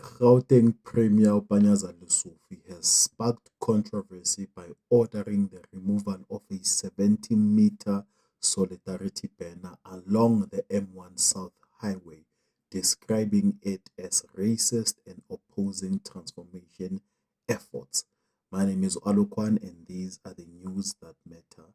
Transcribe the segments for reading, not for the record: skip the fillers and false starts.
Gauteng Premier Panyaza Lesufi has sparked controversy by ordering the removal of a 70-meter solidarity banner along the M1 South Highway, describing it as racist and opposing transformation efforts. My name is Alokwan, and these are the news that matter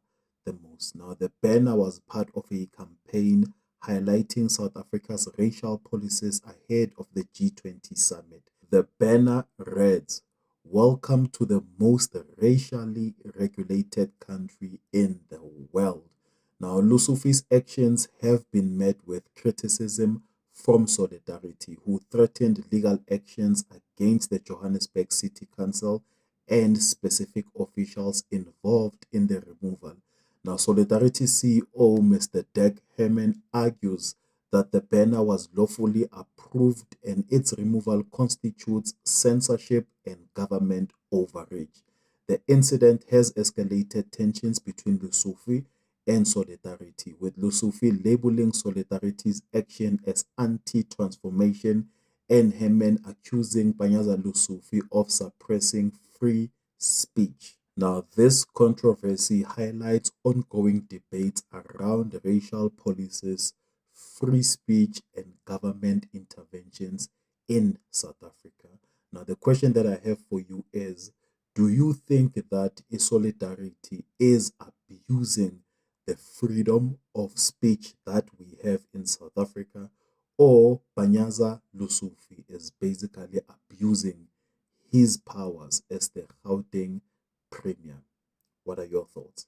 the most. Now, the banner was part of a campaign highlighting South Africa's racial policies ahead of the G20 summit. The banner reads, "Welcome to the most racially regulated country in the world." Now, Lusufi's actions have been met with criticism from Solidarity, who threatened legal actions against the Johannesburg City Council and specific officials involved in the removal. Now, Solidarity CEO Mr. Dirk Herman argues that the banner was lawfully approved and its removal constitutes censorship and government overreach. The incident has escalated tensions between Lusufi and Solidarity, with Lusufi labeling Solidarity's action as anti-transformation and Herman accusing Panyaza Lusufi of suppressing free speech. Now, this controversy highlights ongoing debates around racial policies, free speech, and government interventions in South Africa. Now, the question that I have for you is, do you think that Solidarity is abusing the freedom of speech that we have in South Africa, or Panyaza Lusufi is basically abusing his powers as the Gauteng Premier? What are your thoughts?